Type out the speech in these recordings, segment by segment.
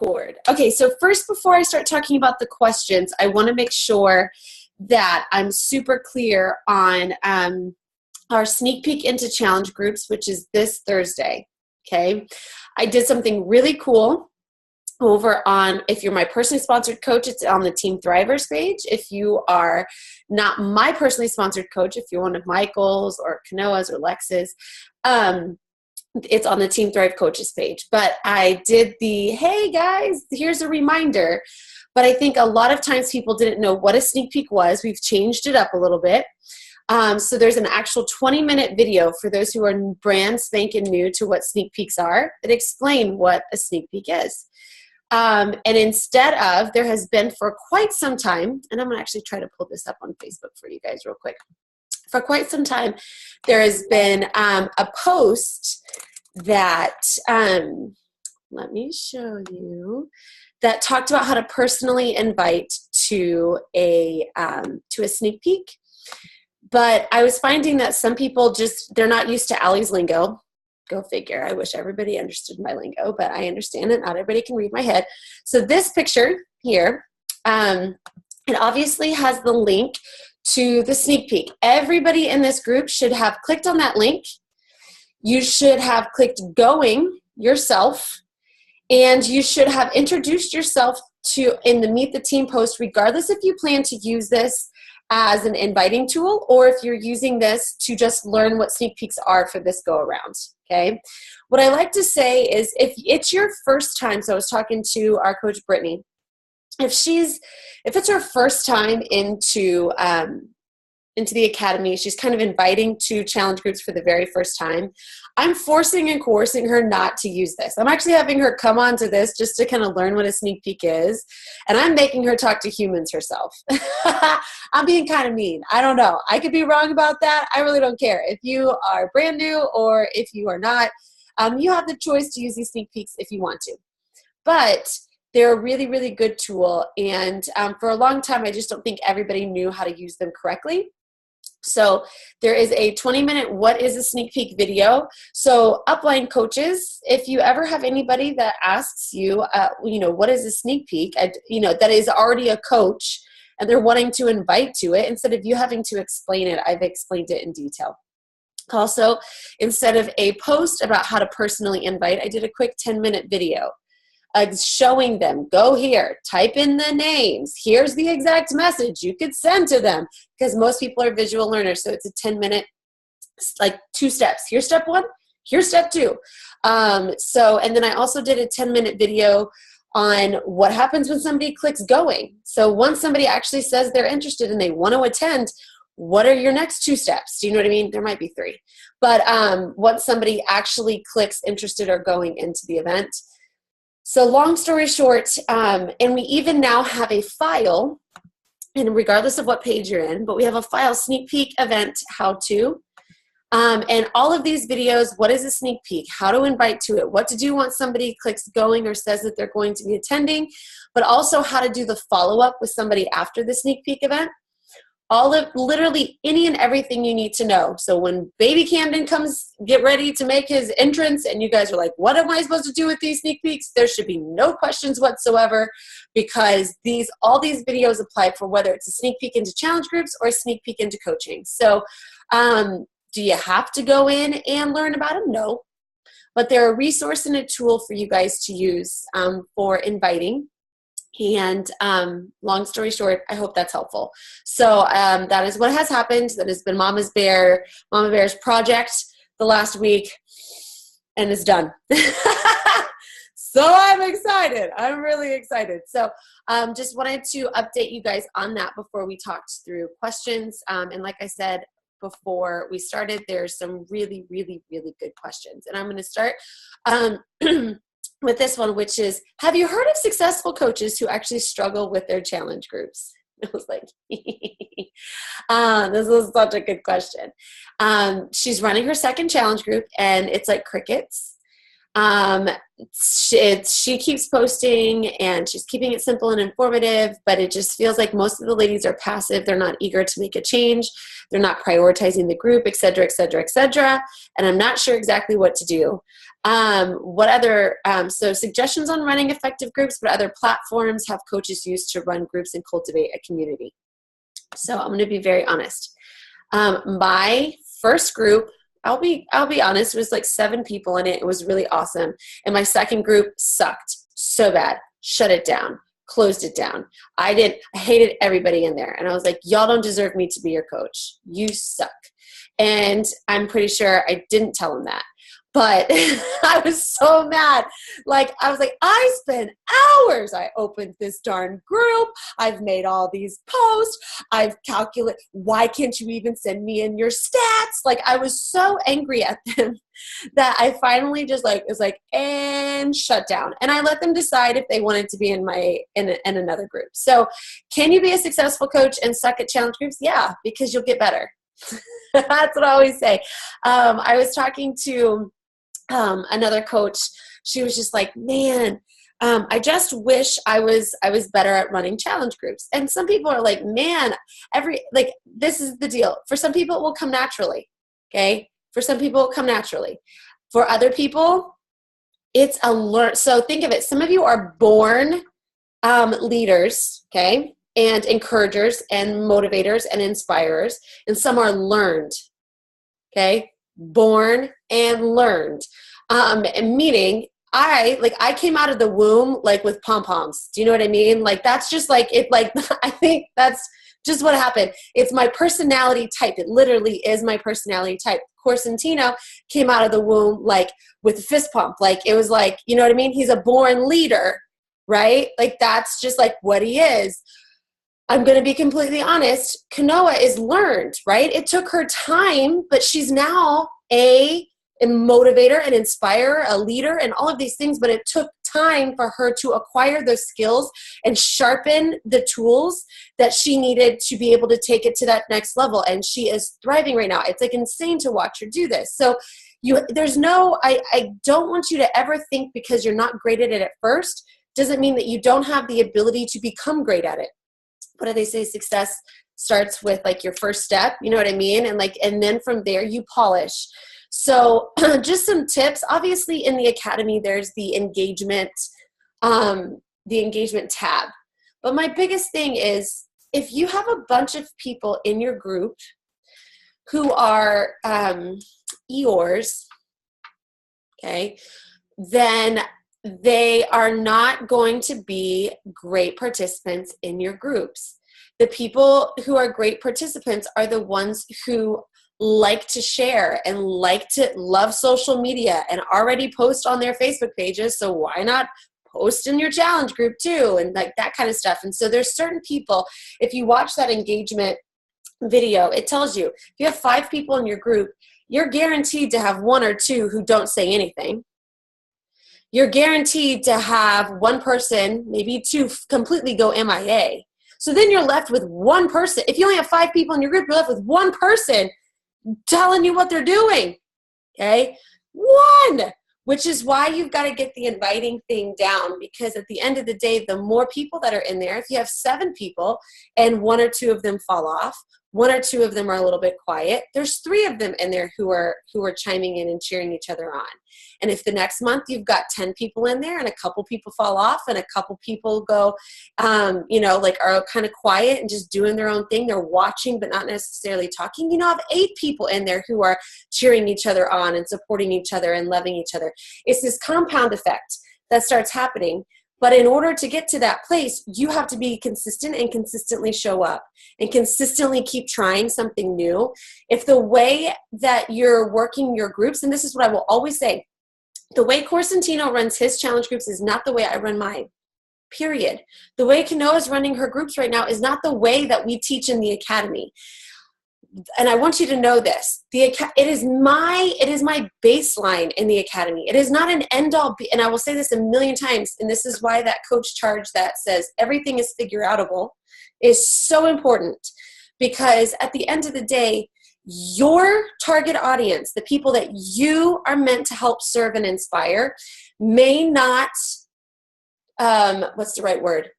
record. Okay, so first, before I start talking about the questions, I want to make sure that I'm super clear on our sneak peek into challenge groups, which is this Thursday, okay? I did something really cool over on, if you're my personally sponsored coach, it's on the Team Thrivers page. If you are not my personally sponsored coach, if you're one of Michael's or Kanoa's or Lex's, it's on the Team Thrive Coaches page. But I did the, hey guys, here's a reminder. But I think a lot of times people didn't know what a sneak peek was. We've changed it up a little bit. So there's an actual 20-minute video for those who are brand spanking new to what sneak peeks are that explain what a sneak peek is. And instead of, there has been for quite some time, and I'm going to actually try to pull this up on Facebook for you guys real quick. For quite some time, there has been a post that, let me show you, that talked about how to personally invite to a sneak peek. But I was finding that some people they're not used to Allie's lingo. Go figure. I wish everybody understood my lingo, but I understand it. Not everybody can read my head. So this picture here, it obviously has the link to the sneak peek. Everybody in this group should have clicked on that link. You should have clicked going yourself, and you should have introduced yourself in the Meet the Team post, regardless if you plan to use this as an inviting tool or if you're using this to just learn what sneak peeks are for this go around. Okay. What I like to say is if it's your first time, so I was talking to our coach, Brittany, if it's her first time into the academy, she's kind of inviting to challenge groups for the very first time, I'm forcing and coercing her not to use this. I'm actually having her come on to this just to kind of learn what a sneak peek is, and I'm making her talk to humans herself. I'm being kind of mean. I don't know. I could be wrong about that. I really don't care. If you are brand new or if you are not, you have the choice to use these sneak peeks if you want to. But they're a really, really good tool, and for a long time, I just don't think everybody knew how to use them correctly. So there is a 20-minute what is a sneak peek video. So upline coaches, if you ever have anybody that asks you, what is a sneak peek, that is already a coach and they're wanting to invite to it, instead of you having to explain it, I've explained it in detail. Also, instead of a post about how to personally invite, I did a quick 10-minute video. Showing them, go here, type in the names, here's the exact message you could send to them, because most people are visual learners. So it's a 10-minute, like 2 steps. Here's step 1, here's step 2. And then I also did a 10-minute video on what happens when somebody clicks going. So once somebody actually says they're interested and they want to attend, what are your next 2 steps? Do you know what I mean? There might be 3. But once somebody actually clicks interested or going into the event. So long story short, and we even now have a file, and regardless of what page you're in, but we have a file, sneak peek event how to, and all of these videos, what is a sneak peek, how to invite to it, what to do once somebody clicks going or says that they're going to be attending, but also how to do the follow-up with somebody after the sneak peek event. All of literally any and everything you need to know. So when baby Camden comes, get ready to make his entrance, and you guys are like, what am I supposed to do with these sneak peeks? There should be no questions whatsoever, because all these videos apply for whether it's a sneak peek into challenge groups or a sneak peek into coaching. So do you have to go in and learn about them? No. But they're a resource and a tool for you guys to use for inviting. And long story short, I hope that's helpful. So that is what has happened. That has been Mama Bear's project the last week, and it's done. So I'm excited. I'm really excited. So just wanted to update you guys on that before we talked through questions. And like I said before we started, there's some really, really, really good questions. And I'm going to start with this one, which is, have you heard of successful coaches who actually struggle with their challenge groups? I was like, this is such a good question. She's running her second challenge group, and it's like crickets. She keeps posting and she's keeping it simple and informative, but it just feels like most of the ladies are passive. They're not eager to make a change. They're not prioritizing the group, et cetera, et cetera, et cetera. And I'm not sure exactly what to do. What other, so suggestions on running effective groups, what other platforms have coaches used to run groups and cultivate a community? So I'm going to be very honest. My first group, I'll be honest, it was like 7 people in it. It was really awesome. And my second group sucked so bad. Shut it down. Closed it down. I hated everybody in there. And I was like, y'all don't deserve me to be your coach. You suck. And I'm pretty sure I didn't tell them that. But I was so mad. Like, I was like, I spent hours. I opened this darn group. I've made all these posts. I've calculated. Why can't you even send me in your stats? Like, I was so angry at them that I finally just was like, and shut down. And I let them decide if they wanted to be in another group. So can you be a successful coach and suck at challenge groups? Yeah, because you'll get better. That's what I always say. I was talking to another coach. She was just like, man, I just wish I was better at running challenge groups. And some people are like, man, this is the deal. For some people, it will come naturally. Okay. For some people, it will come naturally. For other people, it's a learn. So think of it. Some of you are born leaders. Okay. And encouragers and motivators and inspirers. And some are learned. Okay. Born and learned. Meaning I came out of the womb like with pom-poms. Do you know what I mean? Like, that's just like it, like, I think that's just what happened. It's my personality type. It literally is my personality type. Corsentino came out of the womb like with a fist pump. Like, it was like, you know what I mean? He's a born leader, right? Like, that's just like what he is. I'm going to be completely honest. Kanoa is learned, right? It took her time, but she's now a motivator, an inspirer, a leader, and all of these things. But it took time for her to acquire those skills and sharpen the tools that she needed to be able to take it to that next level. And she is thriving right now. It's like insane to watch her do this. So I don't want you to ever think because you're not great at it at first, doesn't mean that you don't have the ability to become great at it. What do they say? Success starts with like your first step, you know what I mean? And then from there you polish. So just some tips. Obviously in the academy, there's the engagement tab. But my biggest thing is if you have a bunch of people in your group who are Eeyores, okay, then they are not going to be great participants in your groups. The people who are great participants are the ones who like to share and like to love social media and already post on their Facebook pages. So why not post in your challenge group too? And like that kind of stuff. And so there's certain people, if you watch that engagement video, it tells you if you have 5 people in your group, you're guaranteed to have 1 or 2 who don't say anything. You're guaranteed to have 1 person, maybe 2, completely go MIA. So then you're left with 1 person. If you only have 5 people in your group, you're left with 1 person telling you what they're doing. Okay? 1, which is why you've got to get the inviting thing down, because at the end of the day, the more people that are in there, if you have 7 people and 1 or 2 of them fall off, 1 or 2 of them are a little bit quiet, there's 3 of them in there who are chiming in and cheering each other on. And if the next month you've got 10 people in there and a couple people fall off and a couple people go, are kind of quiet and just doing their own thing, they're watching but not necessarily talking, have 8 people in there who are cheering each other on and supporting each other and loving each other. It's this compound effect that starts happening. But in order to get to that place, you have to be consistent and consistently show up and consistently keep trying something new. If the way that you're working your groups, and this is what I will always say, the way Corsentino runs his challenge groups is not the way I run mine, period. The way Kanoa is running her groups right now is not the way that we teach in the academy. And I want you to know this. It is my baseline in the academy. It is not an end-all. And I will say this a million times, and this is why that coach charge that says everything is figure-outable is so important. Because at the end of the day, your target audience, the people that you are meant to help serve and inspire, may not, what's the right word?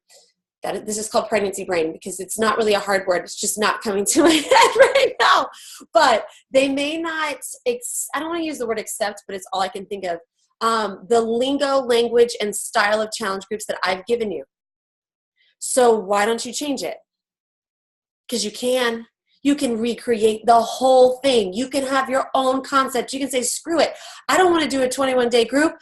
This is called pregnancy brain because it's not really a hard word. It's just not coming to my head right now. But they may not, I don't want to use the word accept, but it's all I can think of. The lingo, language, and style of challenge groups that I've given you. So why don't you change it? Because you can. You can recreate the whole thing. You can have your own concept. You can say, screw it. I don't want to do a 21-day group.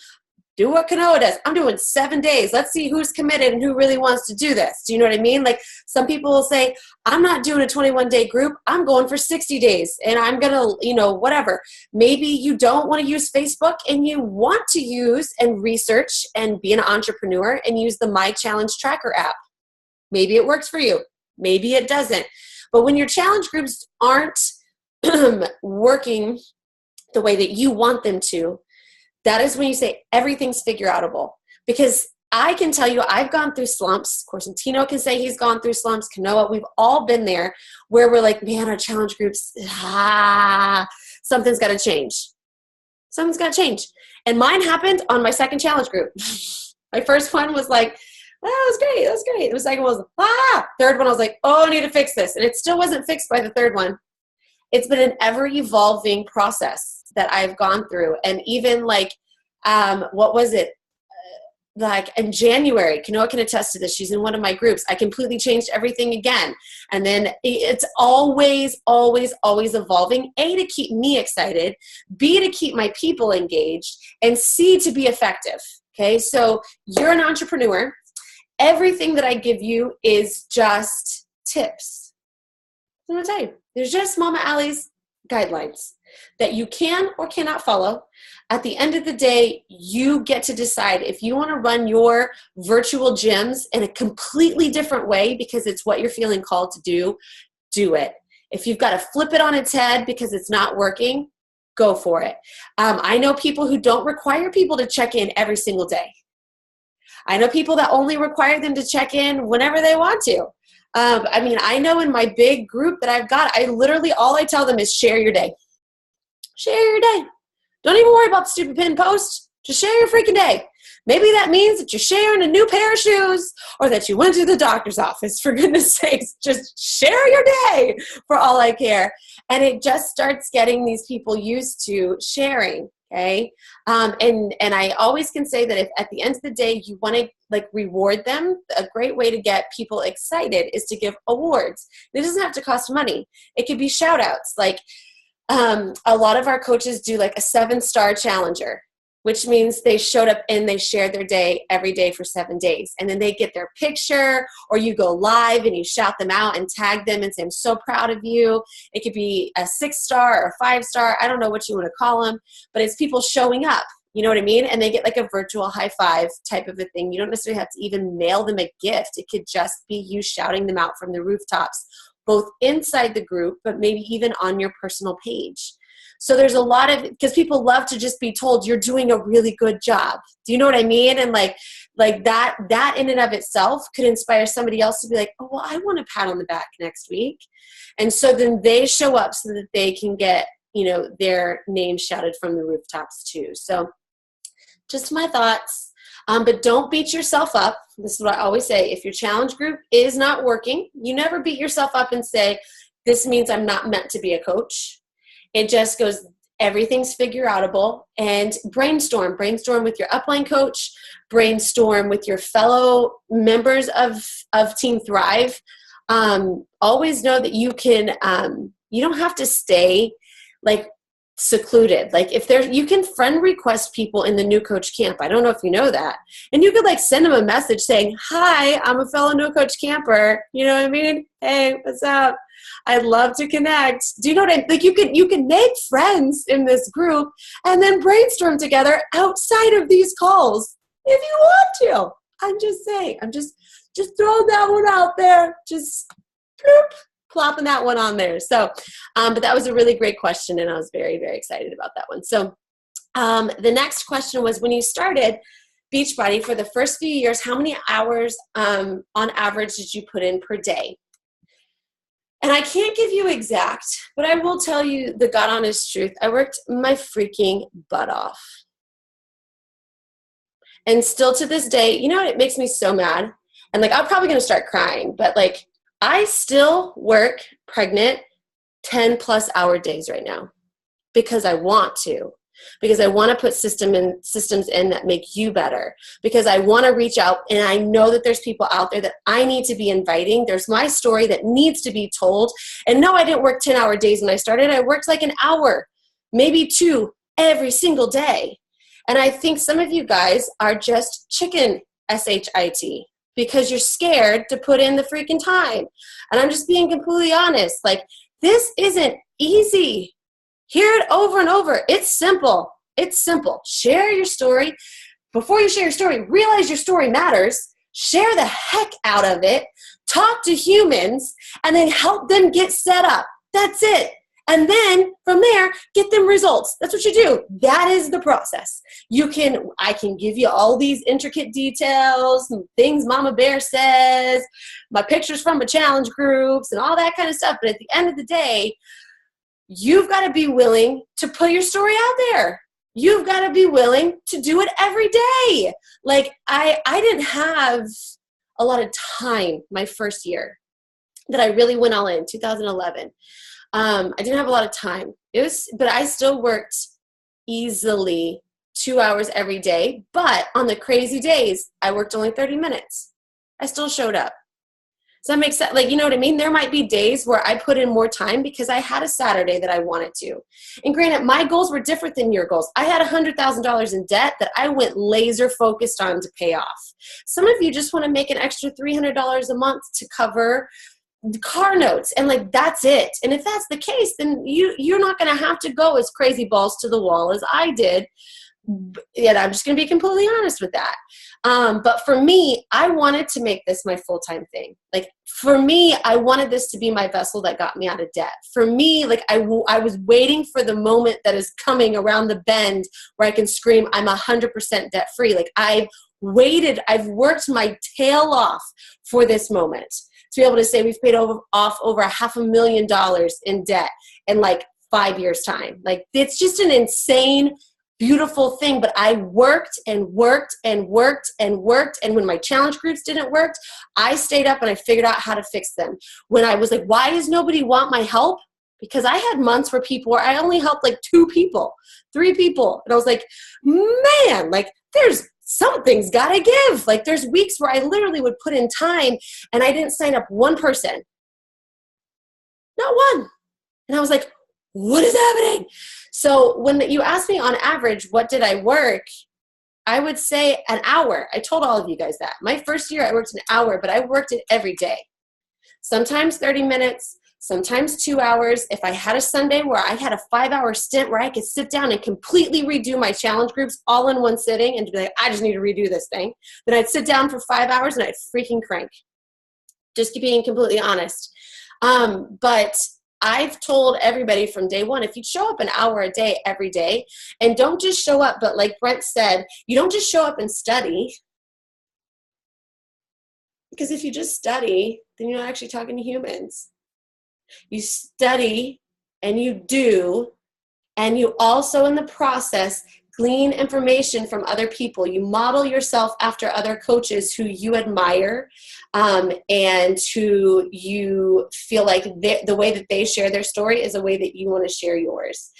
Do what Kanoa does. I'm doing 7 days. Let's see who's committed and who really wants to do this. Do you know what I mean? Like some people will say, I'm not doing a 21-day group. I'm going for 60 days and I'm going to, whatever. Maybe you don't want to use Facebook and you want to use and research and be an entrepreneur and use the My Challenge Tracker app. Maybe it works for you. Maybe it doesn't. But when your challenge groups aren't working the way that you want them to, that is when you say everything's figure outable. Because I can tell you I've gone through slumps. Of course, and Tino can say he's gone through slumps. Kanoa, we've all been there where we're like, man, our challenge groups, something's got to change. Something's got to change. And mine happened on my second challenge group. My first one was like, that was great. That was great. The second one was, third one I was like, oh, I need to fix this. And it still wasn't fixed by the third one. It's been an ever-evolving process that I've gone through. And even like, what was it? Like in January, Kanoa can attest to this. She's in one of my groups. I completely changed everything again. And then it's always, always, always evolving. A, to keep me excited. B, to keep my people engaged. And C, to be effective. Okay, so you're an entrepreneur. Everything that I give you is just tips. I'm going to tell you, there's just Mama Allie's guidelines that you can or cannot follow. At the end of the day, you get to decide if you want to run your virtual gyms in a completely different way because it's what you're feeling called to do it. If you've got to flip it on its head because it's not working, go for it. I know people who don't require people to check in every single day. I know people that only require them to check in whenever they want to. I know in my big group that I've got, all I tell them is share your day. Share your day. Don't even worry about the stupid pin post. Just share your freaking day. Maybe that means that you're sharing a new pair of shoes or that you went to the doctor's office, for goodness sakes. Just share your day for all I care. And it just starts getting these people used to sharing. Okay. And I always can say that if at the end of the day you want to reward them, a great way to get people excited is to give awards. It doesn't have to cost money. It could be shout outs. A lot of our coaches do a 7-star challenger, which means they showed up and they shared their day every day for 7 days. And then they get their picture, or you go live and you shout them out and tag them and say, I'm so proud of you. It could be a 6-star or a 5-star. I don't know what you want to call them, but it's people showing up. You know what I mean? And they get a virtual high five type of a thing. You don't necessarily have to even mail them a gift. It could just be you shouting them out from the rooftops, both inside the group, but maybe even on your personal page. So there's a lot of, because people love to just be told you're doing a really good job. Do you know what I mean? And that in and of itself could inspire somebody else to be like, oh, well, I want a pat on the back next week. And so then they show up so that they can get, their name shouted from the rooftops too. So just my thoughts. But don't beat yourself up. This is what I always say. If your challenge group is not working, you never beat yourself up and say, this means I'm not meant to be a coach. It just goes, everything's figure outable, and brainstorm with your upline coach, brainstorm with your fellow members of Team Thrive. Always know that you can, you don't have to stay secluded. You can friend request people in the new coach camp. I don't know if you know that. And you could send them a message saying, hi, I'm a fellow new coach camper. You know what I mean? Hey, what's up? I'd love to connect. Do you know what I mean? You can make friends in this group and then brainstorm together outside of these calls if you want to. I'm just saying. I'm just throwing that one out there. Just bloop, plopping that one on there. So, but that was a really great question, and I was very, very excited about that one. So the next question was, when you started Beachbody for the first few years, how many hours on average did you put in per day? And I can't give you exact, but I will tell you the God honest truth. I worked my freaking butt off. And still to this day, you know what? It makes me so mad. And like, I'm probably going to start crying, but like, I still work pregnant 10 plus hour days right now because I want to, because I want to put systems in that make you better, because I want to reach out. And I know that there's people out there that I need to be inviting. There's my story that needs to be told. And no, I didn't work 10-hour days when I started. I worked like an hour, maybe 2 every single day. And I think some of you guys are just chicken, S-H-I-T, because you're scared to put in the freaking time. And I'm just being completely honest. Like, this isn't easy. Hear it over and over. It's simple. It's simple. Share your story. Before you share your story, realize your story matters. Share the heck out of it. Talk to humans, and then help them get set up. That's it. And then from there, get them results. That's what you do. That is the process. I can give you all these intricate details, things Mama Bear says, my pictures from my challenge groups and all that kind of stuff. But at the end of the day, you've got to be willing to put your story out there. You've got to be willing to do it every day. Like I didn't have a lot of time my first year that I really went all in, 2011. I didn't have a lot of time. But I still worked easily 2 hours every day. But on the crazy days, I worked only 30 minutes. I still showed up. Does that make sense? Like, you know what I mean? There might be days where I put in more time because I had a Saturday that I wanted to. And granted, my goals were different than your goals. I had $100,000 in debt that I went laser focused on to pay off. Some of you just want to make an extra $300 a month to cover car notes, and like, that's it. And if that's the case, then you're not going to have to go as crazy balls to the wall as I did. And I'm just going to be completely honest with that. But for me, I wanted to make this my full-time thing. Like, for me, I wanted this to be my vessel that got me out of debt. For me, like, I was waiting for the moment that is coming around the bend where I can scream, I'm 100% debt free. Like, I've worked my tail off for this moment, to be able to say we've paid off over $500,000 in debt in like 5 years' time. Like, it's just an insane, beautiful thing. But I worked and worked and worked and worked. And when my challenge groups didn't work, I stayed up and I figured out how to fix them. When I was like, why does nobody want my help? Because I had months where I only helped like 2 people, 3 people. And I was like, man, like, something's got to give. Like, there's weeks where I literally would put in time and I didn't sign up one person. Not one. And I was like, what is happening? So when you ask me on average, what did I work? I would say an hour. I told all of you guys that. My first year I worked an hour, but I worked it every day. Sometimes 30 minutes, sometimes 2 hours. If I had a Sunday where I had a 5-hour stint where I could sit down and completely redo my challenge groups all in one sitting and be like, I just need to redo this thing, then I'd sit down for 5 hours and I'd freaking crank. Just being completely honest. But I've told everybody from day one, if you show up an hour a day every day, and don't just show up, but like Brent said, you don't just show up and study. Because if you just study, then you're not actually talking to humans. You study and you do, and you also in the process glean information from other people. You model yourself after other coaches who you admire, and who you feel like the way that they share their story is a way that you want to share yours.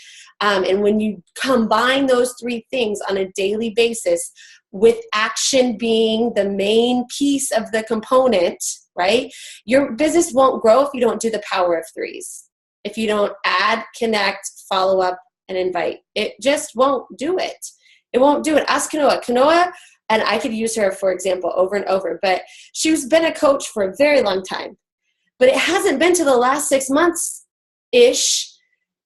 And when you combine those 3 things on a daily basis, with action being the main piece of the component, right? Your business won't grow if you don't do the power of 3s. If you don't add, connect, follow up, and invite. It just won't do it. It won't do it. Ask Kanoa. Kanoa, and I could use her for example over and over, but she's been a coach for a very long time. But it hasn't been to the last 6 months-ish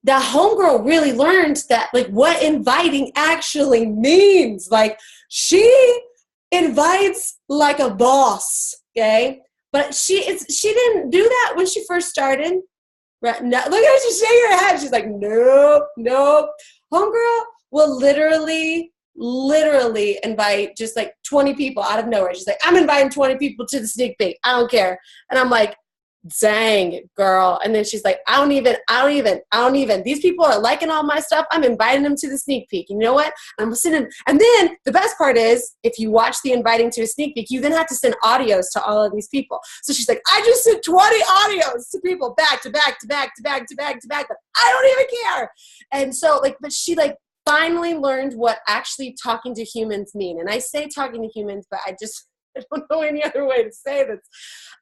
that homegirl really learned that, like, what inviting actually means. Like, she invites like a boss, okay? But she didn't do that when she first started. Right? No, look at her, she's shaking her head. She's like, nope. Homegirl will literally invite just like 20 people out of nowhere. She's like, I'm inviting 20 people to the sneak peek. I don't care. And I'm like, dang, girl. And then she's like, I don't even. These people are liking all my stuff. I'm inviting them to the sneak peek. And you know what? I'm sending, and then the best part is, if you watch the inviting to a sneak peek, you then have to send audios to all of these people. So she's like, I just sent 20 audios to people back to back to back to back to back to back. But I don't even care. And so like, but she like finally learned what actually talking to humans mean. And I say talking to humans, but I don't know any other way to say this.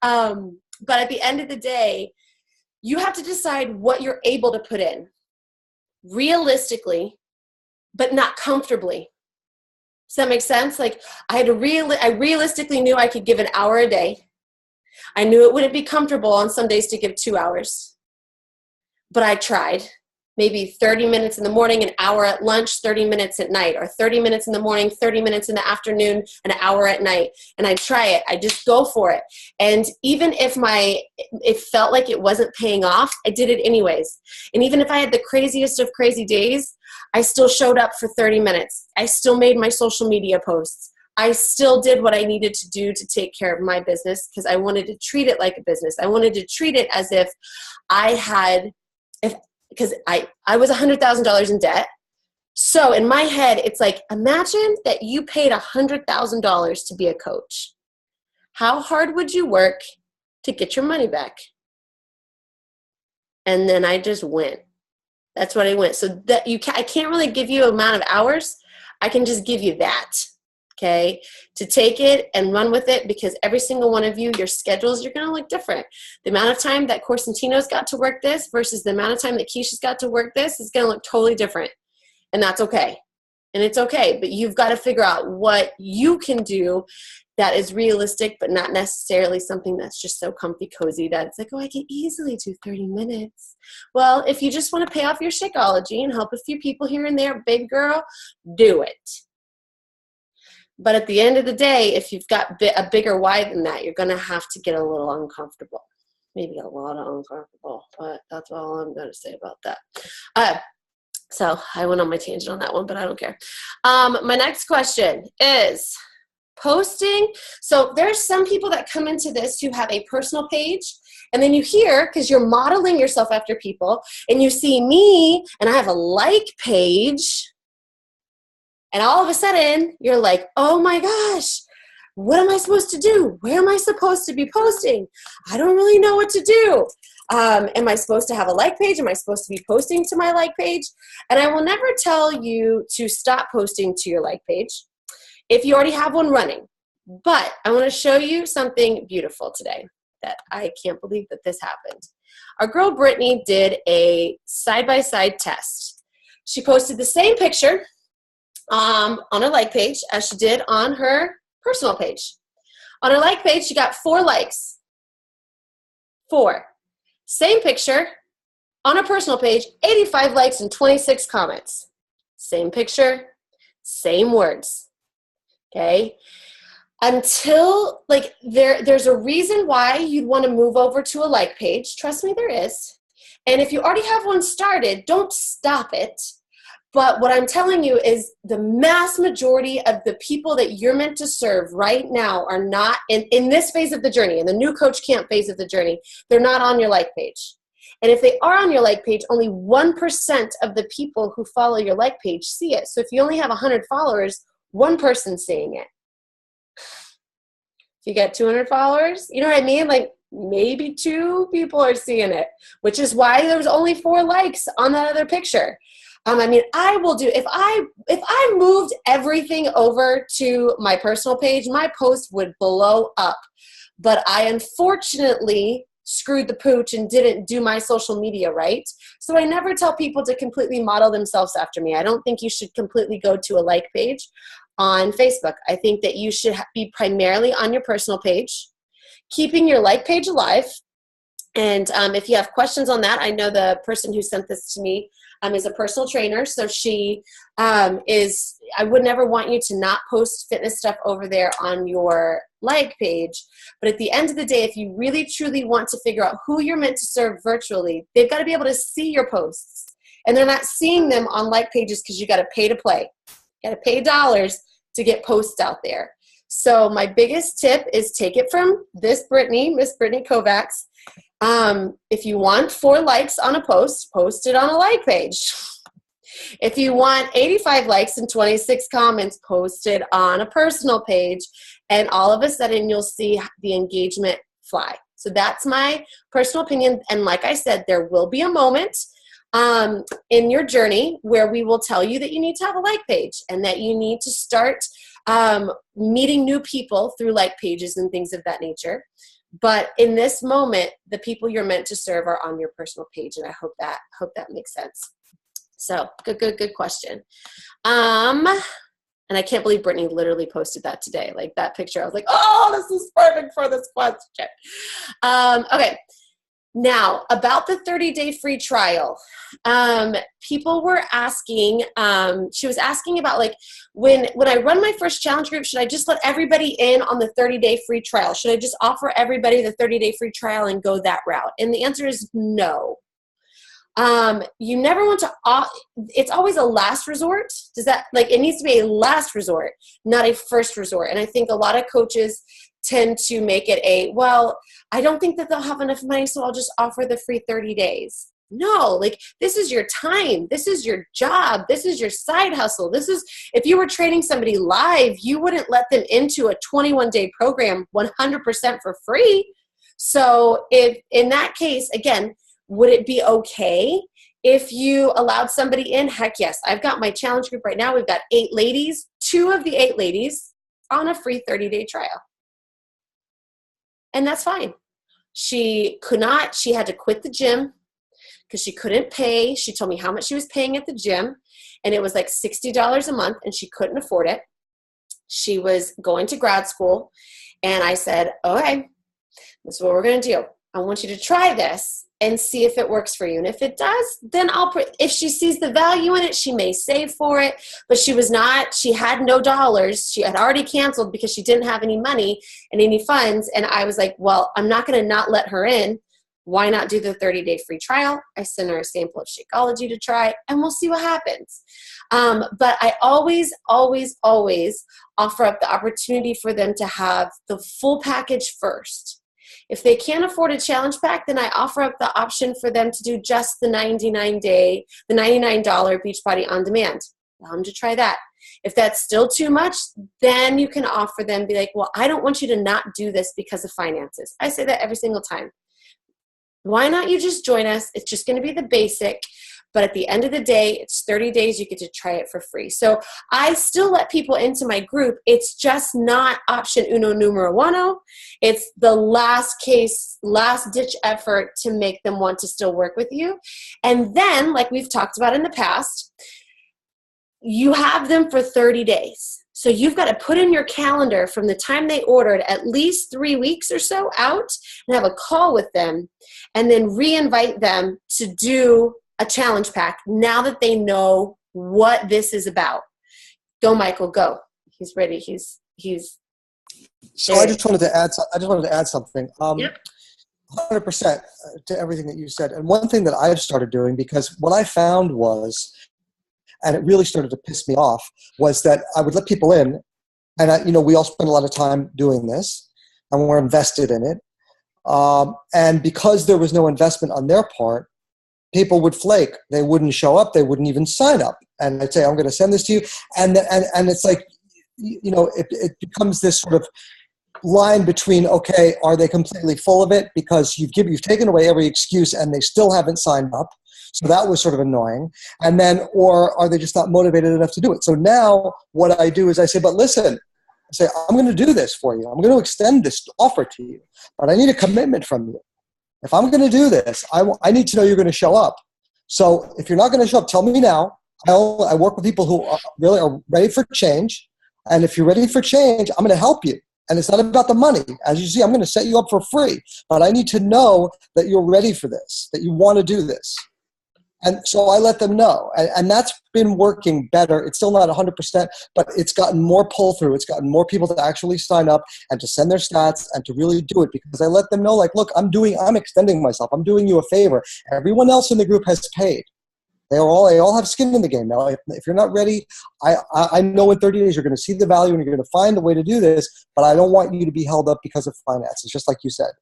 But at the end of the day, you have to decide what you're able to put in realistically, but not comfortably. Does that make sense? Like I realistically knew I could give an hour a day. I knew it wouldn't be comfortable on some days to give 2 hours, but I tried. Maybe 30 minutes in the morning, an hour at lunch, 30 minutes at night, or 30 minutes in the morning, 30 minutes in the afternoon, an hour at night. And I try it. I just go for it. And even if it felt like it wasn't paying off, I did it anyways. And even if I had the craziest of crazy days, I still showed up for 30 minutes. I still made my social media posts. I still did what I needed to do to take care of my business because I wanted to treat it like a business. I wanted to treat it as if because I was $100,000 in debt. So in my head, it's like, imagine that you paid $100,000 to be a coach. How hard would you work to get your money back? And then I just went. That's what I went. So that I can't really give you an amount of hours. I can just give you that. Okay, to take it and run with it, because every single one of you, your schedules, you're going to look different. The amount of time that Corsentino's got to work this versus the amount of time that Keisha's got to work this is going to look totally different. And that's okay. And it's okay. But you've got to figure out what you can do that is realistic, but not necessarily something that's just so comfy cozy that it's like, oh, I can easily do 30 minutes. Well, if you just want to pay off your Shakeology and help a few people here and there, baby girl, do it. But at the end of the day, if you've got a bigger why than that, you're going to have to get a little uncomfortable. Maybe a lot of uncomfortable, but that's all I'm going to say about that. So I went on my tangent on that one, but I don't care. My next question is posting. So there's some people that come into this who have a personal page, and then you hear, because you're modeling yourself after people, and you see me, and I have a like page. And all of a sudden, you're like, oh my gosh, what am I supposed to do? Where am I supposed to be posting? I don't really know what to do. Am I supposed to have a like page? Am I supposed to be posting to my like page? And I will never tell you to stop posting to your like page if you already have one running. But I want to show you something beautiful today that I can't believe that this happened. Our girl Brittany did a side-by-side test. She posted the same picture on her like page as she did on her personal page. On her like page, she got 4 likes. 4. Same picture on her personal page, 85 likes and 26 comments. Same picture, same words. Okay? Until, like, there's a reason why you'd want to move over to a like page. Trust me, there is. And if you already have one started, don't stop it. But what I'm telling you is the mass majority of the people that you're meant to serve right now are not in this phase of the journey, in the new coach camp phase of the journey, they're not on your like page. And if they are on your like page, only 1% of the people who follow your like page see it. So if you only have 100 followers, 1 person's seeing it. If you get 200 followers, you know what I mean? Like maybe 2 people are seeing it, which is why there was only 4 likes on that other picture. I mean, I will do, if I moved everything over to my personal page, my post would blow up. But I unfortunately screwed the pooch and didn't do my social media right. So I never tell people to completely model themselves after me. I don't think you should completely go to a like page on Facebook. I think that you should be primarily on your personal page, keeping your like page alive. And if you have questions on that, I know the person who sent this to me is a personal trainer. So she I would never want you to not post fitness stuff over there on your like page. But at the end of the day, if you really truly want to figure out who you're meant to serve virtually, they've got to be able to see your posts. And they're not seeing them on like pages because you got to pay to play. You got to pay dollars to get posts out there. So my biggest tip is take it from this Brittany, Miss Brittany Kovacs. If you want 4 likes on a post, post it on a like page. If you want 85 likes and 26 comments, post it on a personal page, and all of a sudden you'll see the engagement fly. So that's my personal opinion. And like I said, there will be a moment in your journey where we will tell you that you need to have a like page and that you need to start meeting new people through like pages and things of that nature. But in this moment, the people you're meant to serve are on your personal page, and I hope that makes sense. So good question. And I can't believe Brittany literally posted that today. Like that picture, I was like, oh, this is perfect for this question. Okay. Now, about the 30-day free trial, people were asking, she was asking about like, when I run my first challenge group, should I just let everybody in on the 30-day free trial? Should I just offer everybody the 30-day free trial and go that route? And the answer is no. You never want to, it's always a last resort. It needs to be a last resort, not a first resort. And I think a lot of coaches tend to make it well, I don't think that they'll have enough money, so I'll just offer the free 30 days. No, like this is your time. This is your job. This is your side hustle. If you were training somebody live, you wouldn't let them into a 21-day program 100% for free. So if in that case, again, would it be okay if you allowed somebody in? Heck yes. I've got my challenge group right now. We've got 8 ladies, 2 of the 8 ladies on a free 30-day trial. And that's fine. She had to quit the gym because she couldn't pay. She told me how much she was paying at the gym, and it was like $60 a month, and she couldn't afford it. She was going to grad school, and I said, okay, this is what we're going to do. I want you to try this and see if it works for you. And if it does, then if she sees the value in it, she may save for it, but she had no dollars. She had already canceled because she didn't have any money and any funds. And I was like, well, I'm not going to not let her in. Why not do the 30-day free trial? I sent her a sample of Shakeology to try, and we'll see what happens. But I always, always, always offer up the opportunity for them to have the full package first. If they can't afford a challenge pack, then I offer up the option for them to do just the $99 Beachbody On Demand. Allow them to try that. If that's still too much, then you can offer them, be like, well, I don't want you to not do this because of finances. I say that every single time. Why not you just join us? It's just going to be the basic. But at the end of the day, it's 30 days. You get to try it for free. So I still let people into my group. It's just not option uno numero uno. It's the last case, last ditch effort to make them want to still work with you. And then, like we've talked about in the past, you have them for 30 days. So you've got to put in your calendar from the time they ordered at least 3 weeks or so out and have a call with them and then re-invite them to do a challenge pack now that they know what this is about. Go, Michael, go. He's ready. He's So I just wanted to add something. Yep. 100% to everything that you said. And one thing that I've started doing, because what I found was, and it really started to piss me off, was that I would let people in, and we all spend a lot of time doing this, and we're invested in it. And because there was no investment on their part, people would flake. They wouldn't show up. They wouldn't even sign up. And I'd say, I'm going to send this to you. And it's like, it becomes this sort of line between, okay, are they completely full of it because you've taken away every excuse and they still haven't signed up? So that was sort of annoying. And then, or are they just not motivated enough to do it? So now what I do is I say, but listen, I'm going to do this for you. I'm going to extend this offer to you, but I need a commitment from you. If I'm going to do this, I need to know you're going to show up. So if you're not going to show up, tell me now. I work with people who are ready for change. And if you're ready for change, I'm going to help you. And it's not about the money. As you see, I'm going to set you up for free. But I need to know that you're ready for this, that you want to do this. And so I let them know. And that's been working better. It's still not 100%, but it's gotten more pull-through. It's gotten more people to actually sign up and to send their stats and to really do it, because I let them know, like, look, I'm extending myself. I'm doing you a favor. Everyone else in the group has paid. They all have skin in the game. Now, if you're not ready, I know in 30 days you're going to see the value and you're going to find a way to do this, but I don't want you to be held up because of finances, just like you said.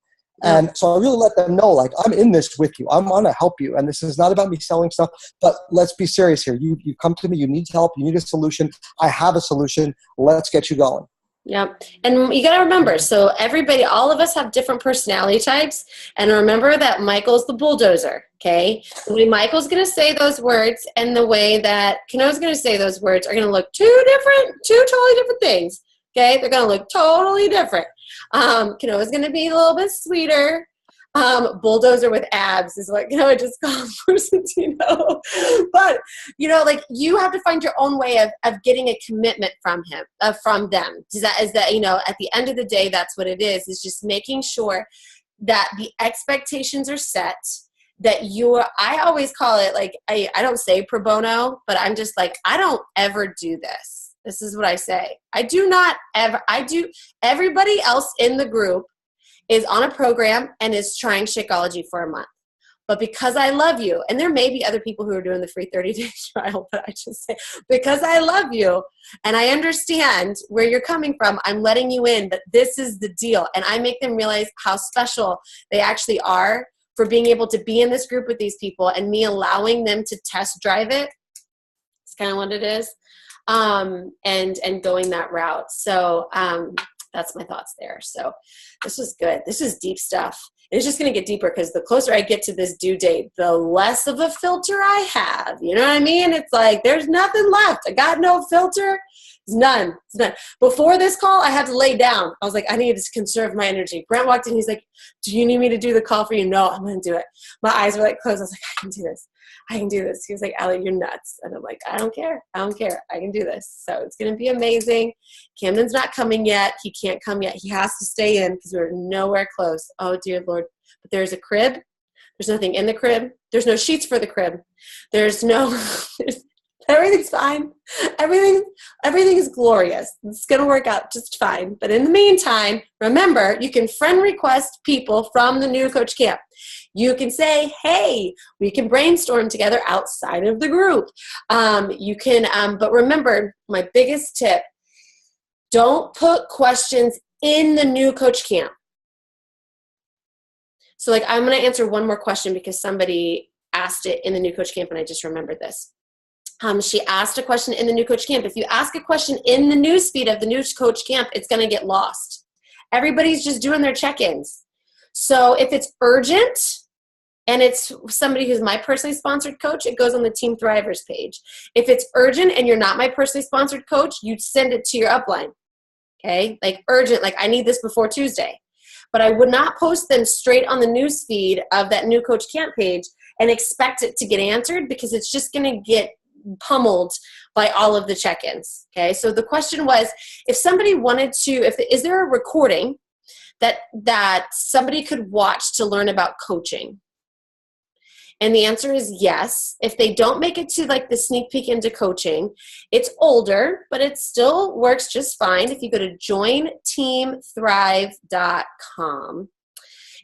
Yeah. And so I really let them know, like, I'm in this with you. I'm going to help you. And this is not about me selling stuff, but let's be serious here. You come to me, you need help, you need a solution. I have a solution. Let's get you going. Yep. And you got to remember, so everybody, all of us have different personality types. And remember that Michael's the bulldozer, okay? The way Michael's going to say those words and the way that Kano's going to say those words are going to look two totally different things, okay? They're going to look totally different. Kano's going to be a little bit sweeter. Bulldozer with abs is what Kano just called Porcentino. But, like, you have to find your own way of getting a commitment from them. Is that, at the end of the day, that's what it is just making sure that the expectations are set, that I always call it, like, I don't say pro bono, but I'm just like, I don't ever do this. This is what I say. I do, everybody else in the group is on a program and is trying Shakeology for a month. But because I love you, and there may be other people who are doing the free 30-day trial, but I just say, because I love you and I understand where you're coming from, I'm letting you in, but this is the deal. And I make them realize how special they actually are for being able to be in this group with these people, and me allowing them to test drive it. It's kind of what it is. And going that route. So, that's my thoughts there. So this was good. This is deep stuff. It's just going to get deeper because the closer I get to this due date, the less of a filter I have. You know what I mean? It's like, there's nothing left. I got no filter. It's none. Before this call, I had to lay down. I was like, I need to conserve my energy. Brent walked in. He's like, do you need me to do the call for you? No, I'm going to do it. My eyes were like closed. I was like, I can do this. I can do this. He was like, Allie, you're nuts. And I'm like, I don't care. I can do this. So it's going to be amazing. Camden's not coming yet. He can't come yet. He has to stay in because we're nowhere close. Oh, dear Lord. But there's a crib. There's nothing in the crib. There's no sheets for the crib. Everything's fine. Everything is glorious. It's going to work out just fine. But in the meantime, remember, you can friend request people from the new coach camp. You can say, hey, we can brainstorm together outside of the group. But remember, my biggest tip, don't put questions in the new coach camp. So, like, I'm going to answer one more question because somebody asked it in the new coach camp and I just remembered this. She asked a question in the new coach camp. If you ask a question in the newsfeed of the new coach camp, it's going to get lost. Everybody's just doing their check-ins. So if it's urgent and it's somebody who's my personally sponsored coach, it goes on the Team Thrivers page. If it's urgent and you're not my personally sponsored coach, you send it to your upline. Okay? Like urgent, like I need this before Tuesday. But I would not post them straight on the newsfeed of that new coach camp page and expect it to get answered because it's just going to get pummeled by all of the check-ins. Okay, so the question was, if somebody wanted to, is there a recording that somebody could watch to learn about coaching? And the answer is yes. If they don't make it to like the sneak peek into coaching, it's older, but it still works just fine. If you go to jointeamthrive.com,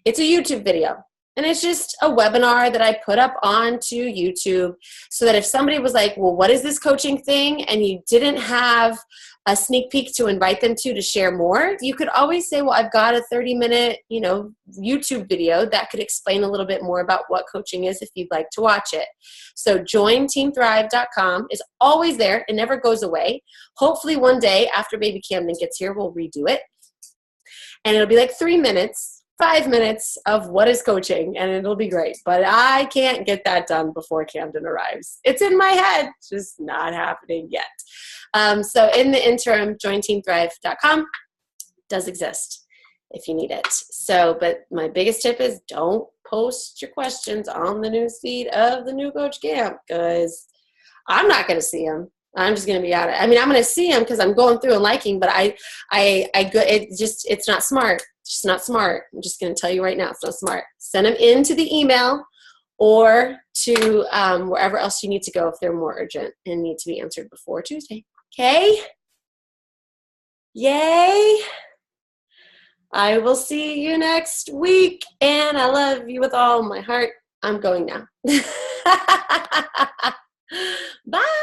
it's a YouTube video. And it's just a webinar that I put up onto YouTube so that if somebody was like, well, what is this coaching thing? And you didn't have a sneak peek to invite them to share more, you could always say, well, I've got a 30-minute, YouTube video that could explain a little bit more about what coaching is if you'd like to watch it. So jointeamthrive.com is always there. It never goes away. Hopefully one day after baby Camden gets here, we'll redo it. And it'll be like 3 minutes. 5 minutes of what is coaching, and it'll be great. But I can't get that done before Camden arrives. It's in my head, just not happening yet. So in the interim, jointeamthrive.com does exist if you need it. So, but my biggest tip is don't post your questions on the newsfeed of the new coach camp because I'm not going to see them. I'm just going to be out. I'm going to see them because I'm going through and liking, but it's not smart. It's just not smart. I'm just going to tell you right now, it's not smart. Send them into the email or to wherever else you need to go if they're more urgent and need to be answered before Tuesday. Okay? Yay! I will see you next week, and I love you with all my heart. I'm going now. Bye!